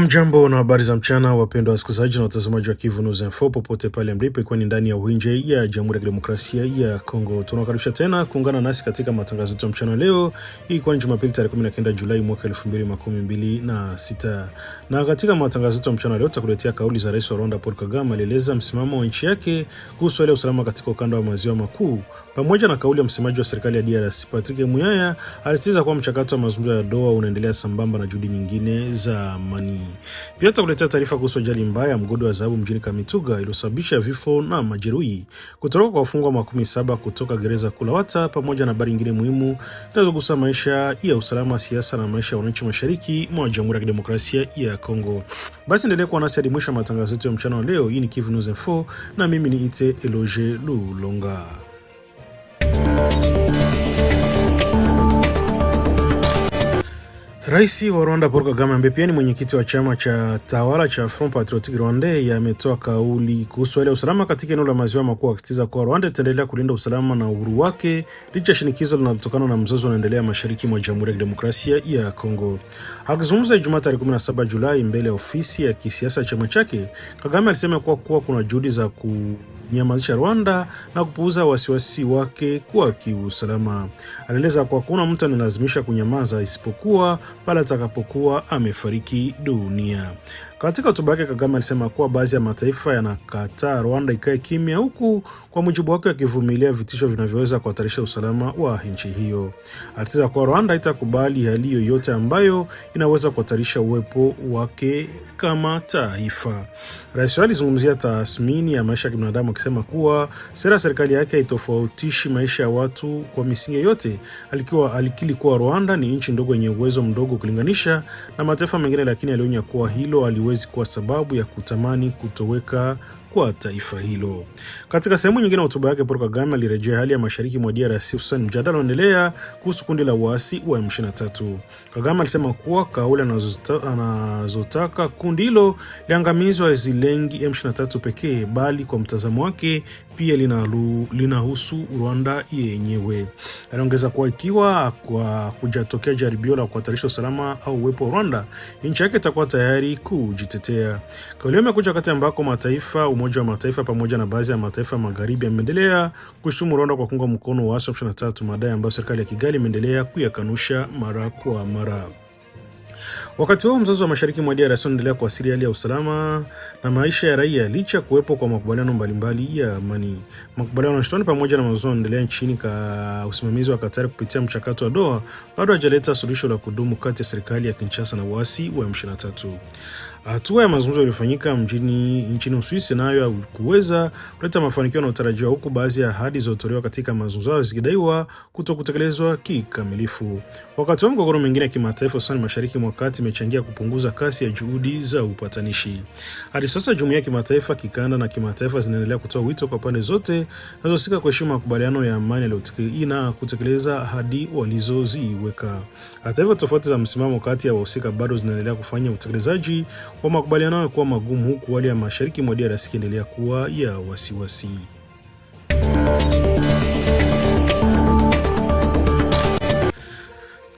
Mjambo na habari za mchana, wapendwa wasikilizaji na watazamaji wa Kivu News Info popote pale mlipo, ikiwa ni ndani ya uwinje ya Jamhuri ya Kidemokrasia ya Kongo. Tunakaribisha tena kuungana nasi katika matangazo yetu ya mchana leo, hii kwa Jumapili tarehe 19 Julai mwaka 2026. Na katika matangazo yetu ya mchana leo tutakuletea kauli za Rais wa Rwanda Paul Kagame, alieleza msimamo wa nchi yake kuhusu hali ya usalama katika ukanda wa maziwa makuu, pamoja na kauli ya msemaji wa serikali ya DRC Patrick Muyaya, alisitiza kuwa mchakato wa mazungumzo ya Doha unaendelea sambamba na juhudi nyingine za amani. Pia tutakuletea taarifa kuhusu ajali mbaya ya mgodi wa dhahabu mjini Kamituga iliyosababisha vifo na majeruhi kutoka kwa wafungwa 17 kutoka gereza kuu la Wata, pamoja na habari nyingine muhimu zinazogusa maisha ya usalama, siasa na maisha ya wananchi mashariki mwa Jamhuri ya Kidemokrasia ya Kongo. Basi endelea kuwa nasi hadi mwisho wa matangazo yetu ya mchana leo. Hii ni Kivu News Info na mimi ni Ite Eloge Lulonga. Rais wa Rwanda Paul Kagame, ambaye pia ni mwenyekiti wa chama cha tawala cha Front Patriotique Rwandais, ametoa kauli kuhusu hali ya usalama katika eneo la maziwa makuu, akisitiza kuwa Rwanda itaendelea kulinda usalama na uhuru wake licha shinikizo linalotokana na mzozo unaoendelea mashariki mwa Jamhuri ya Kidemokrasia ya Kongo. Akizungumza Ijumaa tarehe 17 Julai mbele ya ofisi ya kisiasa chama chake, Kagame alisema kuwa kuna juhudi za kunyamazisha Rwanda na kupuuza wasiwasi wake kwa kiusalama. Alieleza kuwa kuna mtu analazimisha kunyamaza isipokuwa pale atakapokuwa amefariki dunia. Katika hotuba yake, Kagame alisema kuwa baadhi ya mataifa yanakataa Rwanda ikae kimya, huku kwa mujibu wake akivumilia vitisho vinavyoweza kuhatarisha usalama wa nchi hiyo. Alisema kuwa Rwanda haitakubali hali yoyote ambayo inaweza kuhatarisha uwepo wake kama taifa. Rais alizungumzia tathmini ya maisha ya kibinadamu, akisema kuwa sera ya serikali yake haitofautishi maisha ya watu kwa misingi yote. Alikiri kuwa Rwanda ni nchi ndogo yenye uwezo mdogo kulinganisha na mataifa mengine, lakini alionya kuwa hilo haliwezi kuwa sababu ya kutamani kutoweka kwa taifa hilo. Katika sehemu nyingine ya hotuba yake, Paul Kagame alirejea hali ya mashariki mwa DRC, hususan mjadala unaendelea kuhusu kundi la waasi wa M23. Kagame alisema kuwa kauli anazotaka kundi hilo liangamizwe hazilengi M23 pekee, bali kwa mtazamo wake pia linahusu Rwanda yenyewe. Anaongeza kuwa ikiwa kwa kujatokea jaribio la kuhatarisha usalama au uwepo wa Rwanda, nchi yake itakuwa tayari kujitetea. Kauli imekuja wakati ambako Umoja wa Mataifa pamoja na baadhi ya mataifa magharibi yameendelea kushutumu Rwanda kwa kuunga mkono waasi wa M23, madai ambayo serikali ya Kigali imeendelea kuyakanusha mara kwa mara. Wakati huo mzozo wa mashariki mwa DRC unaendelea kuathiri hali ya usalama na maisha ya raia licha kuwepo kwa makubaliano mbalimbali ya amani. Makubaliano ya Washington pamoja na mazungumzo yanaendelea nchini kwa usimamizi wa Qatar kupitia mchakato wa Doha bado hajaleta suluhisho la kudumu kati ya serikali ya Kinshasa na waasi wa M23. Hatua ya mazungumzo iliyofanyika nchini Uswisi nayo kuweza kuleta mafanikio yanayotarajiwa, huku baadhi ya ahadi zilizotolewa katika mazungumzo hayo zikidaiwa kutokutekelezwa kikamilifu. Wakati wa mgogoro mwingine ya kimataifa sana mashariki mwa kati imechangia kupunguza kasi ya juhudi za upatanishi. Hadi sasa jumuiya ya kimataifa, kikanda na kimataifa zinaendelea kutoa wito kwa pande zote zinazosika kuheshimu makubaliano ya amani na kutekeleza ahadi walizoziweka. Hata hivyo, tofauti za msimamo kati ya wahusika bado zinaendelea kufanya utekelezaji wa makubaliano kuwa magumu, huku hali ya mashariki mwa DRC ikiendelea kuwa ya wasiwasi.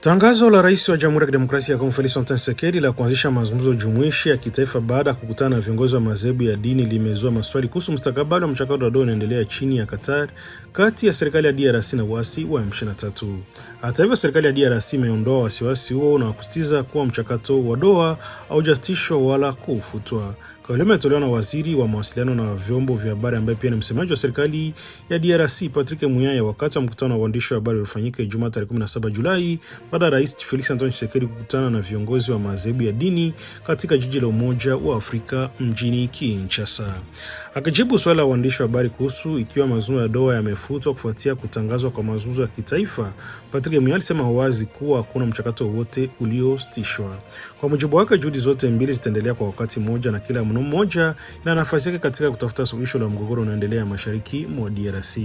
Tangazo la Rais wa Jamhuri ya Kidemokrasia ya Kongo Felix Antoine Tshisekedi la kuanzisha mazungumzo jumuishi ya kitaifa baada ya kukutana na viongozi wa madhehebu ya dini limezua maswali kuhusu mustakabali wa mchakato wa Doha unaendelea chini ya Qatar kati ya serikali ya DRC na waasi wa M23. Hata hivyo, serikali ya DRC imeondoa wasiwasi huo na kusisitiza kuwa mchakato wa Doha haujasitishwa wala kufutwa. Kauli imetolewa na waziri wa mawasiliano na vyombo vya habari ambaye pia ni msemaji wa serikali ya DRC Patrick Muyaya wakati wa mkutano wa waandishi wa habari uliofanyika Ijumaa tarehe 17 Julai baada ya Rais Felix Antoine Tshisekedi kukutana na viongozi wa madhehebu ya dini katika jiji la Umoja wa Afrika mjini Kinshasa. Akijibu swali la waandishi wa habari kuhusu ikiwa mazungumzo ya Doha yamefutwa kufuatia kutangazwa kwa mazungumzo ya kitaifa, Patrick Muyaya alisema wazi kuwa hakuna mchakato wote uliositishwa. Kwa mujibu wake, juhudi zote mbili zitaendelea kwa wakati mmoja na kila mno mmoja na nafasi yake katika kutafuta suluhisho la mgogoro unaendelea mashariki mwa DRC.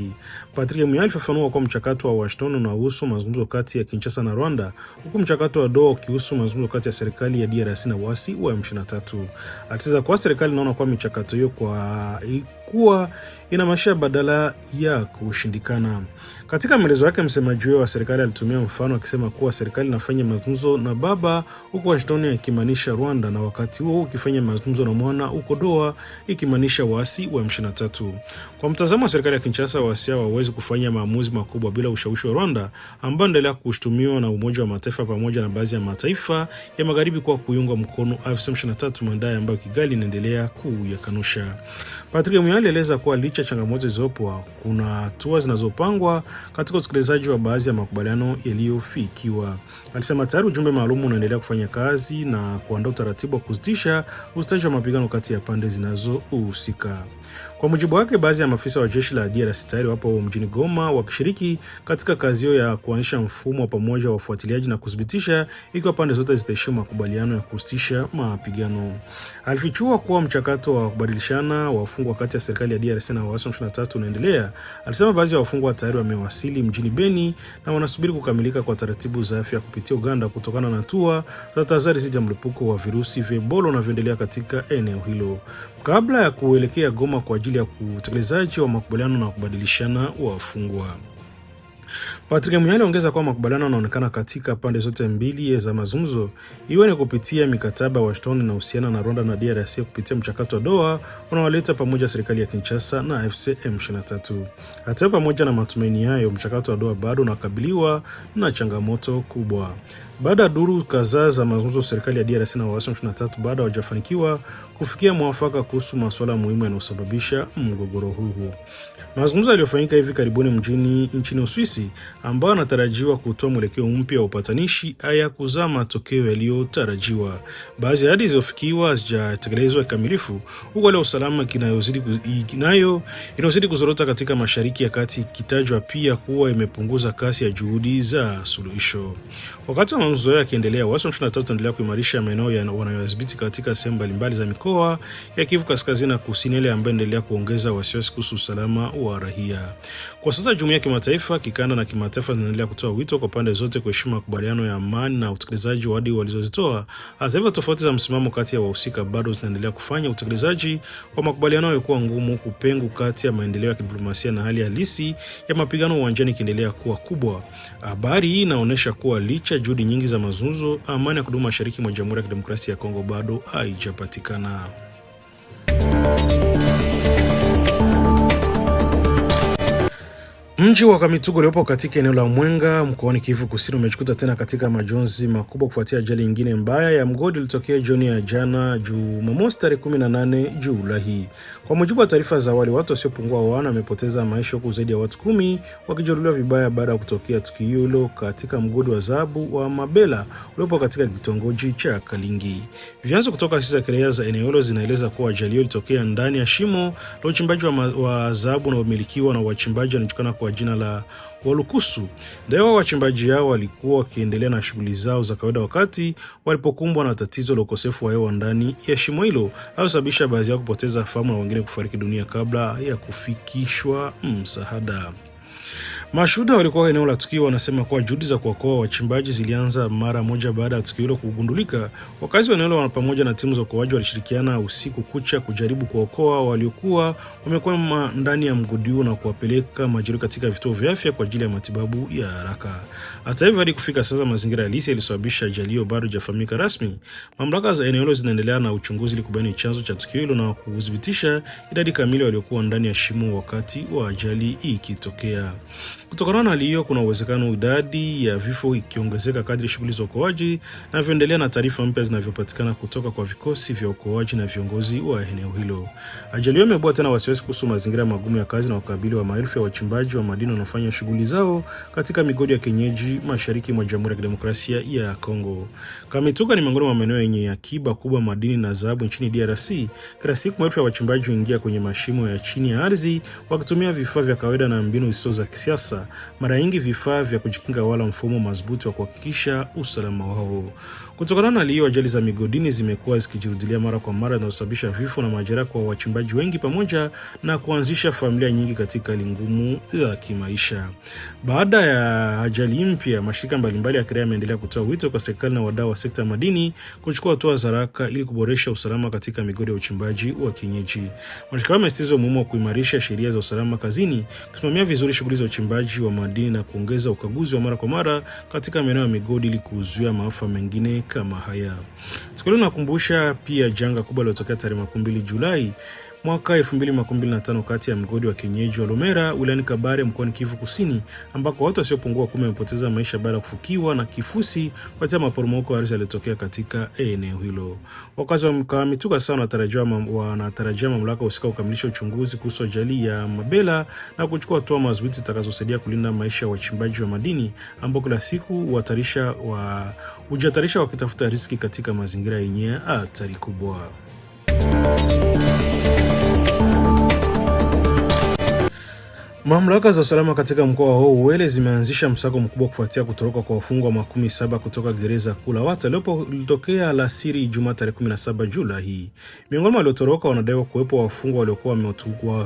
Patrick Muyaya alifafanua kwa mchakato wa Washington unahusu mazungumzo kati ya Kinshasa na Rwanda, huku mchakato wa Doha ukihusu mazungumzo kati ya serikali ya DRC na waasi wa M23. Alisema kwa serikali inaona kwa michakato hiyo kuwa ina maisha badala ya kushindikana. Katika maelezo yake, msemaji wa serikali alitumia mfano akisema kuwa serikali inafanya mazungumzo na baba huko Washington ikimaanisha Rwanda, na wakati huo ukifanya mazungumzo na mwana huko Doha ikimaanisha waasi wa M23. Kwa mtazamo wa serikali ya Kinshasa, waasi hawawezi kufanya maamuzi makubwa bila ushawishi wa Rwanda, ambao endelea kushtumiwa na Umoja wa Mataifa pamoja na baadhi ya mataifa ya magharibi kwa kuiunga mkono AFC M23, madai ambayo Kigali inaendelea kuyakanusha. Patrick Muyaya alieleza kuwa licha changamoto zilizopo, kuna hatua zinazopangwa katika utekelezaji wa baadhi ya makubaliano yaliyofikiwa. Alisema tayari ujumbe maalum unaendelea kufanya kazi na kuandaa utaratibu wa kusitisha usitaji wa mapigano kati ya pande zinazohusika. Kwa mujibu wake, baadhi ya maafisa wa jeshi la DRC tayari wapo mjini Goma wakishiriki katika kazi hiyo ya kuanzisha mfumo wa pamoja wa ufuatiliaji na kudhibitisha ikiwa pande zote zitaheshimu makubaliano ya kusitisha mapigano. Alifichua kuwa mchakato wa kubadilishana wafungwa kati ya serikali ya DRC na waasi wa M23 unaendelea. Alisema baadhi ya wafungwa tayari wamewasili mjini Beni na wanasubiri kukamilika kwa taratibu za afya kupitia Uganda kutokana na hatua za tahadhari dhidi ya mlipuko wa virusi vya Ebola unavyoendelea katika eneo hilo, kabla ya kuelekea Goma kwa ajili ya utekelezaji wa makubaliano na kubadilishana wafungwa. Patrick Muyaya aliongeza kwa makubaliano yanaonekana katika pande zote mbili za mazungumzo, iwe ni kupitia mikataba wa Washington na uhusiana na Rwanda na DRC kupitia mchakato wa Doha unaowaleta pamoja serikali ya Kinshasa na AFC M23. Hata pamoja na matumaini hayo, mchakato wa Doha bado unakabiliwa na changamoto kubwa. Baada ya duru kadhaa za mazungumzo, serikali ya DRC na waasi wa M23 bado hawajafanikiwa kufikia mwafaka kuhusu masuala muhimu yanayosababisha mgogoro huu. Mazungumzo yaliyofanyika hivi karibuni nchini Uswisi, ambao yanatarajiwa kutoa mwelekeo mpya wa upatanishi, haya kuzaa matokeo yaliyotarajiwa. Baadhi ya ahadi zilizofikiwa hazijatekelezwa kikamilifu, huku hali ya usalama inayozidi kuzorota katika Mashariki ya Kati kitajwa pia kuwa imepunguza kasi ya juhudi za suluhisho. Wakati wa mazungumzo yakiendelea, waasi wa M23 wanaendelea kuimarisha maeneo wanayodhibiti katika sehemu mbalimbali za mikoa ya Kivu Kaskazini na Kusini, ile ambayo inaendelea kuongeza wasiwasi kuhusu usalama wa raia. Kwa sasa jumuiya ya kimataifa, kikanda na kimataifa zinaendelea kutoa wito kwa pande zote kuheshimu makubaliano ya amani na utekelezaji wa ahadi walizozitoa. Hata hivyo, tofauti za msimamo kati ya wahusika bado zinaendelea kufanya utekelezaji wa makubaliano hayo kuwa ngumu, kupengo kati ya maendeleo ya kidiplomasia na hali halisi ya mapigano uwanjani ikiendelea kuwa kubwa. Habari hii inaonyesha kuwa licha juhudi nyingi za mazungumzo, amani ya kudumu mashariki mwa Jamhuri ya Kidemokrasia ya Kongo bado haijapatikana. Mji wa Kamituga uliopo katika eneo la Mwenga mkoani Kivu Kusini umejikuta tena katika majonzi makubwa kufuatia ajali nyingine mbaya ya mgodi ilitokea jioni ya jana Jumamosi tarehe 18 Julai. Kwa mujibu wa taarifa za awali, watu wasiopungua 4 wamepoteza maisha, huku zaidi ya watu 10 wakijeruhiwa vibaya baada ya kutokea tukio hilo katika mgodi wa dhahabu wa Mabela uliopo katika kitongoji cha Kalingi. Vyanzo kutoka asasi za kiraia za eneo hilo zinaeleza kuwa ajali hiyo ilitokea ndani ya shimo la uchimbaji wa dhahabu na umilikiwa na wachimbaji wanajulikana kwa jina la Walukusu. Ndio wachimbaji hao walikuwa wakiendelea na shughuli zao za kawaida wakati walipokumbwa na tatizo la ukosefu wa hewa ndani ya shimo hilo, alisababisha baadhi yao kupoteza fahamu na wengine kufariki dunia kabla ya kufikishwa msaada. Mashuhuda walikuwa eneo la tukio wanasema kuwa juhudi za kuokoa wachimbaji zilianza mara moja baada ya tukio hilo kugundulika. Wakazi wa eneo pamoja na timu za uokoaji walishirikiana usiku kucha kujaribu kuokoa waliokuwa wamekwama ndani ya mgodi huo na kuwapeleka majeruhi katika vituo vya afya kwa ajili ya matibabu ya haraka. Hata hivyo, hadi kufika sasa mazingira halisi yalisababisha ajali hiyo bado hajafahamika rasmi. Mamlaka za eneo hilo zinaendelea na uchunguzi ili kubaini chanzo cha tukio hilo na kudhibitisha idadi kamili waliokuwa ndani ya shimo wakati wa ajali ikitokea. Kutokana na hali hiyo, kuna uwezekano idadi ya vifo ikiongezeka kadri shughuli za uokoaji na viendelea na taarifa mpya zinavyopatikana kutoka kwa vikosi vya uokoaji na viongozi wa eneo hilo. Ajali hiyo imeibua tena wasiwasi kuhusu mazingira magumu ya kazi na ukabili wa maelfu ya wachimbaji wa madini wanaofanya shughuli zao katika migodi ya kienyeji mashariki mwa Jamhuri ya Kidemokrasia ya Kongo. Kamituga ni miongoni mwa maeneo yenye akiba kubwa madini na dhahabu nchini DRC. Kila siku maelfu ya wachimbaji huingia kwenye mashimo ya chini ya ardhi wakitumia vifaa vya kawaida na mbinu zisizo za kisasa hasa mara nyingi vifaa vya kujikinga wala mfumo madhubuti wa kuhakikisha usalama wao. Kutokana na hiyo, ajali za migodini zimekuwa zikijirudilia mara kwa mara na kusababisha vifo na majeraha kwa wachimbaji wengi pamoja na kuanzisha familia nyingi katika hali ngumu za kimaisha. Baada ya ajali mpya, mashirika mbalimbali ya kiraia yameendelea kutoa wito kwa serikali na wadau wa sekta ya madini kuchukua hatua za haraka ili kuboresha usalama katika migodi ya uchimbaji wa kienyeji. Mashirika yamesisitiza umuhimu wa kuimarisha sheria za usalama kazini, kusimamia vizuri shughuli za uchimbaji wa madini na kuongeza ukaguzi wa mara kwa mara katika maeneo ya migodi ili kuzuia maafa mengine kama haya. Tukio linakumbusha pia janga kubwa lililotokea tarehe 12 Julai mwaka 2025 kati ya mgodi wa kienyeji wa Lomera wilayani Kabare mkoani Kivu Kusini, ambako watu wasiopungua 10 wamepoteza maisha baada ya kufukiwa na kifusi kufuatia maporomoko ya ardhi yaliyotokea katika eneo hilo. Wakazi wa Mituga sana wanatarajia mamlaka husika kukamilisha uchunguzi kuhusu ajali ya Mabela na kuchukua hatua madhubuti zitakazosaidia kulinda maisha ya wachimbaji wa madini ambao kila siku hujihatarisha wakitafuta riziki katika mazingira yenye hatari kubwa. Mamlaka za usalama katika mkoa wa Uwele zimeanzisha msako mkubwa kufuatia kutoroka kwa wafungwa 17 kutoka gereza kuu la Wata lililotokea alasiri Ijumaa tarehe 17 Julai. Miongoni mwa waliotoroka wanadaiwa kuwepo wafungwa waliokuwa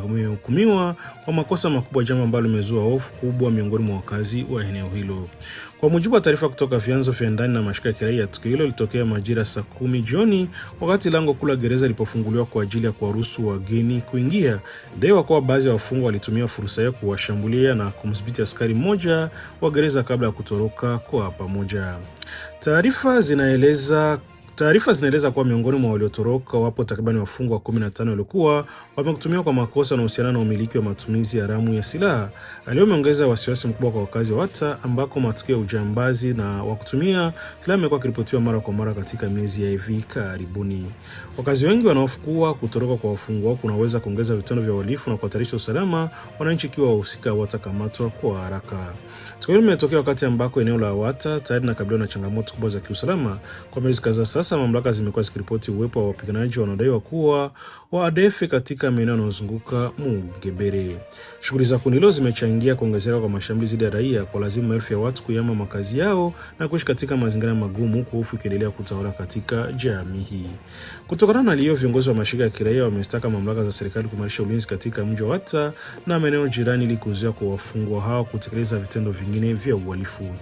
wamehukumiwa kwa makosa makubwa, jambo ambalo limezua hofu kubwa miongoni mwa wakazi wa eneo hilo. Kwa mujibu wa taarifa kutoka vyanzo vya ndani na mashirika ya kiraia, tukio hilo lilitokea majira saa 10 jioni wakati lango kuu la gereza lilipofunguliwa kwa ajili ya kuwaruhusu wageni kuingia. Daiwa kwa baadhi ya wafungwa walitumia fursa hiyo kuwashambulia na kumdhibiti askari mmoja wa gereza kabla ya kutoroka kwa pamoja. Taarifa zinaeleza kuwa miongoni mwa waliotoroka wapo takriban wafungwa 15 waliokuwa wamekutumiwa kwa makosa na uhusiano na umiliki wa matumizi haramu ya silaha. Aliyomeongeza wasiwasi mkubwa kwa wakazi wa Wata ambako matukio ya ujambazi na wa kutumia silaha yamekuwa yakiripotiwa mara kwa mara katika miezi ya hivi karibuni. Wakazi wengi wanahofu kuwa kutoroka kwa wafungwa kunaweza kuongeza vitendo vya uhalifu na kuhatarisha usalama wananchi ikiwa wahusika watakamatwa kwa haraka. Tukio hilo limetokea wakati ambako eneo la Wata tayari linakabiliwa na changamoto kubwa za kiusalama. Kwa miezi kadhaa sasa, mamlaka zimekuwa zikiripoti uwepo wa wapiganaji wanaodaiwa kuwa wa ADF katika maeneo yanayozunguka Mugebere. Shughuli za kundi hilo zimechangia kuongezeka kwa mashambulizi dhidi ya raia, kwa lazima maelfu ya watu kuyahama makazi yao na kuishi katika mazingira magumu, huku hofu ikiendelea kutawala katika jamii hii. Kutokana na hiyo, viongozi wa mashirika ya kiraia wamestaka mamlaka za serikali kuimarisha ulinzi katika mji wa Wata na maeneo jirani ili kuzuia kwa wafungwa hao kutekeleza vitendo vingine vya uhalifu.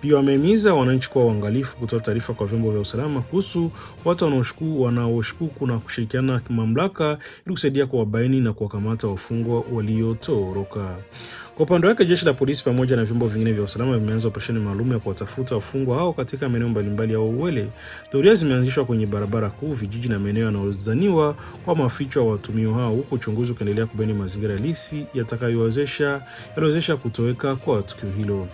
Pia wamehimiza wananchi kuwa waangalifu, kutoa taarifa kwa vyombo vya usalama kuhusu watu wanaoshuku na kushirikiana na mamlaka ili kusaidia kuwabaini na kuwakamata wafungwa waliotoroka. Kwa upande wake, jeshi la polisi pamoja na vyombo vingine vya usalama vimeanza operesheni maalum ya kuwatafuta wafungwa hao katika maeneo mbalimbali ya Uwele. Doria zimeanzishwa kwenye barabara kuu, vijiji na maeneo yanayodhaniwa kwa maficho wa watumio hao, huku uchunguzi ukiendelea kubaini mazingira halisi yatakayowezesha kutoweka kwa tukio hilo.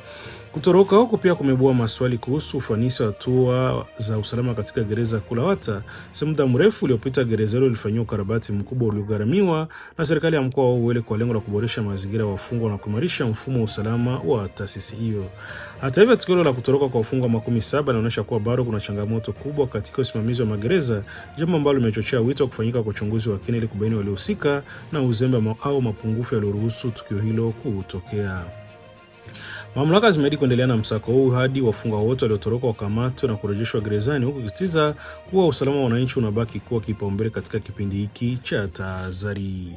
Kutoroka huko pia kumebua maswali kuhusu ufanisi wa hatua za usalama katika gereza kuu la Wata. Muda mrefu uliopita, gereza hilo lilifanywa ukarabati mkubwa uliogharamiwa na serikali ya mkoa wa Uwele kwa lengo la kuboresha mazingira ya wafungwa na kuimarisha mfumo wa usalama wa taasisi hiyo. Hata hivyo, tukio la kutoroka kwa wafungwa 17 linaonyesha kuwa bado kuna changamoto kubwa katika usimamizi wa magereza, jambo ambalo limechochea wito wa kufanyika kwa uchunguzi wa kina ili kubaini waliohusika na uzembe au mapungufu yaliyoruhusu tukio hilo kutokea. Mamlaka zimeahidi kuendelea na msako huu hadi wafungwa wote waliotoroka wakamatwe na kurejeshwa gerezani, huku ikisisitiza kuwa usalama wa wananchi unabaki kuwa kipaumbele katika kipindi hiki cha tahadhari.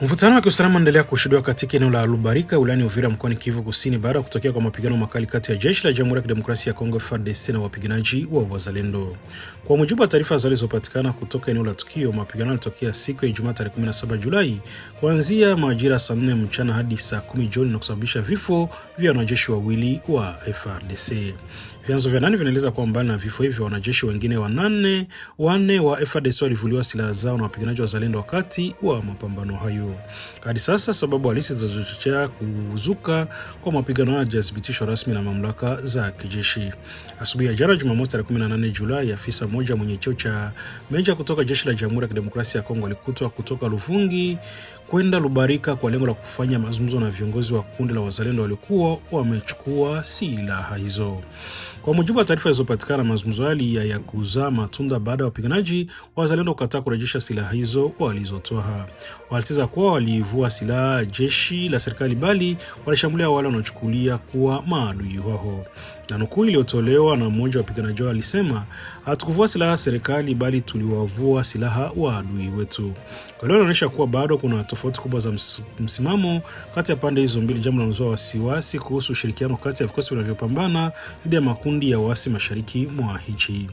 Mvutano wa kiusalama unaendelea kushuhudiwa katika eneo la Lubarika wilayani Uvira mkoani Kivu Kusini baada ya kutokea kwa mapigano makali kati ya jeshi la Jamhuri ya Kidemokrasia ya Kongo FARDC na wapiganaji wa Wazalendo. Kwa mujibu wa taarifa zilizopatikana kutoka eneo la tukio, mapigano yalitokea siku ya Ijumaa tarehe 17 Julai kuanzia majira saa 4 mchana hadi saa 10 jioni na kusababisha vifo vya wanajeshi wawili wa FARDC. Vyanzo vya ndani vinaeleza kwamba na vifo hivyo wanajeshi wengine wanne wa FARDC walivuliwa silaha zao na wapiganaji wa Wazalendo wakati wa mapambano hayo. Hadi sasa sababu halisi zilizochochea kuzuka kwa mapigano hayo hazijathibitishwa rasmi na mamlaka za kijeshi. Asubuhi ya jana Jumamosi tarehe 18 Julai, afisa mmoja mwenye cheo cha meja kutoka jeshi la Jamhuri ya Kidemokrasia ya Kongo alikutwa kutoka Luvungi kwenda Lubarika kwa lengo la kufanya mazungumzo na viongozi wa kundi la wazalendo waliokuwa wamechukua silaha hizo. Kwa mujibu wa taarifa zilizopatikana, mazungumzo ya kuzaa matunda baada ya wapiganaji wa wazalendo kukataa kurejesha silaha hizo walizotoa. Walisema kuwa walivua silaha jeshi la serikali, bali walishambulia wale wanaochukulia kuwa maadui wao. Na nukuu iliyotolewa na mmoja wa wapiganaji alisema, hatukuvua silaha serikali, bali tuliwavua silaha wa adui wetu. Kwa leo inaonyesha kuwa bado kuna tofauti kubwa za msimamo kati ya pande hizo mbili, jambo linalozua wasiwasi kuhusu ushirikiano kati ya vikosi vinavyopambana dhidi ya makundi ya waasi mashariki mwa nchi.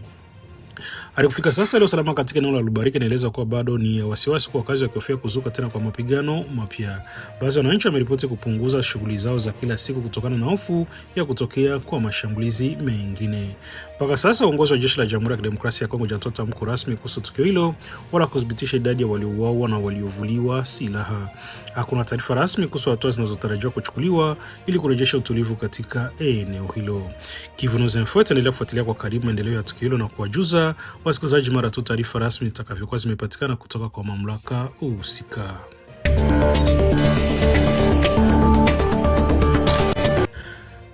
Hadi kufika sasa, leo usalama katika eneo la Lubarika inaeleza kuwa bado ni wasiwasi kwa wakazi wakihofia kuzuka tena kwa mapigano mapya. Baadhi ya wananchi wameripoti kupunguza shughuli zao za kila siku kutokana na hofu ya kutokea kwa mashambulizi mengine. Mpaka sasa uongozi wa jeshi la Jamhuri ya Kidemokrasia ya Kongo hajatoa tamko rasmi kuhusu tukio hilo wala kudhibitisha idadi ya waliouawa na waliovuliwa silaha. Hakuna taarifa rasmi kuhusu hatua zinazotarajiwa kuchukuliwa ili kurejesha utulivu katika eneo hilo. Kivu News Info itaendelea kufuatilia kwa karibu maendeleo ya tukio hilo na kuwajuza wasikilizaji mara tu taarifa rasmi zitakavyokuwa zimepatikana kutoka kwa mamlaka husika.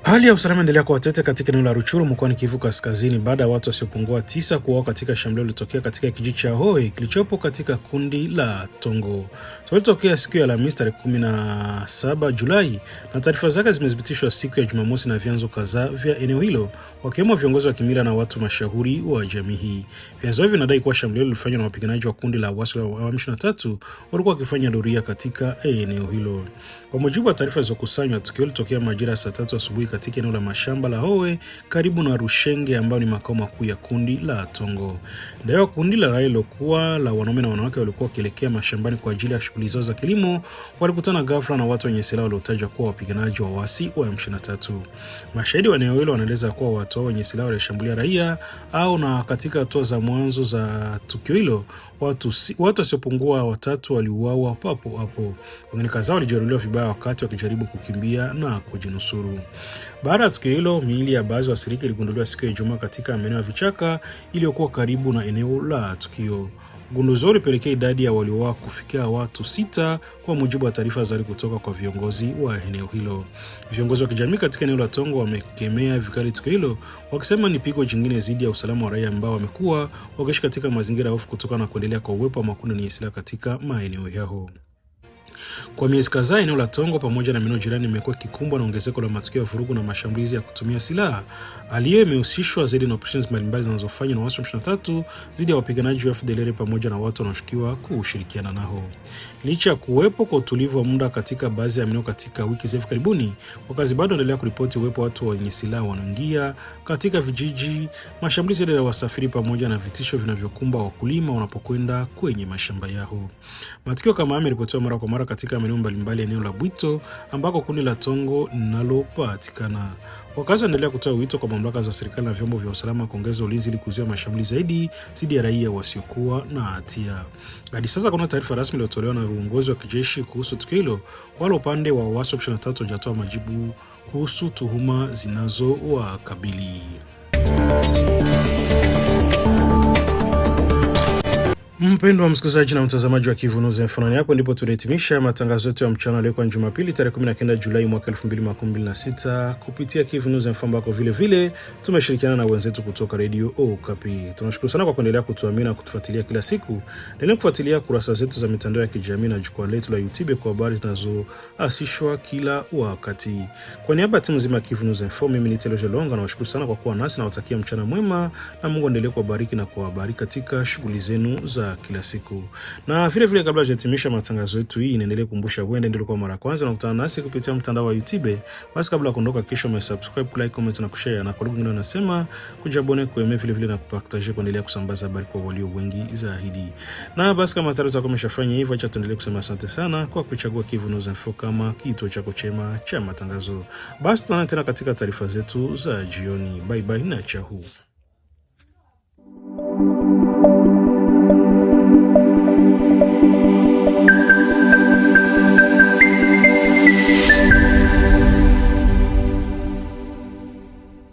Hali ya usalama endelea kuwa tete katika eneo la Ruchuru mkoani Kivu Kaskazini baada ya watu wasiopungua 9 kuuawa katika shambulio lililotokea katika kijiji cha Hoi kilichopo katika kundi la Tongo. Lilitokea siku ya Alhamisi tarehe 17 Julai na taarifa zake zimethibitishwa siku ya Jumamosi na vyanzo kadhaa vya eneo hilo, wakiwemo viongozi wa kimila na watu mashauri wa jamii hii. Vyanzo hivyo vinadai kuwa shambulio lilifanywa na wapiganaji wa kundi la waasi wa M23 walikuwa wakifanya doria katika eneo hilo. Kwa mujibu wa taarifa zilizokusanywa, tukio lilitokea majira saa 3 asubuhi katika eneo la mashamba la Howe karibu na Rushenge ambao ni makao makuu ya kundi la Tongo. Ndio kundi la raia lilokuwa la wanaume na wanawake walikuwa wakielekea mashambani kwa ajili ya shughuli zao za kilimo, walikutana ghafla na watu wenye silaha waliotajwa kuwa wapiganaji wa waasi wa M23. Mashahidi wa eneo hilo wanaeleza kuwa watu wenye silaha walishambulia raia na katika hatua za mwanzo za tukio hilo watu wasiopungua 3 waliuawa papo hapo. Wengine kadhaa walijeruhiwa vibaya wakati wakijaribu kukimbia na kujinusuru. Baada ya tukio hilo, miili ya baadhi ya waathirika iligunduliwa siku ya Ijumaa katika maeneo ya vichaka iliyokuwa karibu na eneo la tukio. Gunduzi ulipelekea idadi ya waliouawa kufikia watu 6 kwa mujibu wa taarifa zari kutoka kwa viongozi wa eneo hilo. Viongozi wa kijamii katika eneo la Tongo wamekemea vikali tukio hilo, wakisema ni pigo jingine zidi ya usalama wa raia ambao wamekuwa wakiishi katika mazingira ya hofu kutokana na kuendelea kwa uwepo wa makundi yenye silaha katika maeneo yao. Kwa miezi kadhaa eneo la Tongo pamoja na maeneo jirani imekuwa kikumbwa na ongezeko la matukio ya vurugu na mashambulizi ya kutumia silaha. Hali hiyo imehusishwa zaidi na operations mbalimbali zinazofanywa na waasi wa M23 dhidi ya wapiganaji wa FDLR pamoja na watu wanaoshukiwa kushirikiana nao. Licha ya kuwepo kwa utulivu wa muda katika baadhi ya maeneo katika wiki za hivi karibuni, wakazi bado wanaendelea kuripoti uwepo wa watu wenye silaha wanaingia katika vijiji, mashambulizi ya wasafiri pamoja na vitisho vinavyokumba wakulima wanapokwenda kwenye mashamba yao. Matukio kama haya yameripotiwa mara kwa mara katika maeneo mbalimbali eneo la Bwito ambako kundi la Tongo linalopatikana. Wakazi wanaendelea kutoa wito kwa mamlaka za serikali na vyombo vya usalama kuongeza ulinzi ili kuzuia mashambulizi zaidi dhidi ya raia wasiokuwa na hatia. Hadi sasa kuna taarifa rasmi iliyotolewa na uongozi wa kijeshi kuhusu tukio hilo, wala upande wa waasi wa M23 hujatoa majibu kuhusu tuhuma zinazowakabili. Mpendwa wa msikilizaji na mtazamaji wa Kivu News Info, hapo ndipo tunahitimisha matangazo yetu ya mchana leo kwa Jumapili tarehe 19 Julai mwaka 2026 kupitia Kivu News Info ambako vile tumeshirikiana na wenzetu kutoka Radio Okapi. Tunashukuru sana kwa kuendelea kutuamini na kutufuatilia kila siku. Endelea kufuatilia kurasa zetu za mitandao ya kijamii na jukwaa letu la YouTube kwa habari zinazoasishwa kila wakati. Kwa niaba ya timu nzima ya Kivu News Info, mimi ni Teloje Longa na washukuru sana kwa kuwa nasi na watakia mchana mwema na Mungu aendelee kuwabariki na kuwabariki katika shughuli zenu za kila siku. Na vile kabla hajatimisha matangazo yetu hii, inaendelea kukumbusha wewe ndio kwa mara kwanza na kukutana nasi kupitia mtandao wa YouTube, basi kabla kuondoka kisha umesubscribe, like, comment na kushare, na kwa lugha nyingine nasema kujabone kwa vile na kupartage kuendelea kusambaza habari kwa walio wengi zaidi. Na basi kama tayari umeshafanya hivyo, acha tuendelee kusema asante sana kwa kuchagua Kivu News Info kama kituo chako chema cha matangazo. Basi tunaona tena katika taarifa zetu za jioni. Bye bye na chao.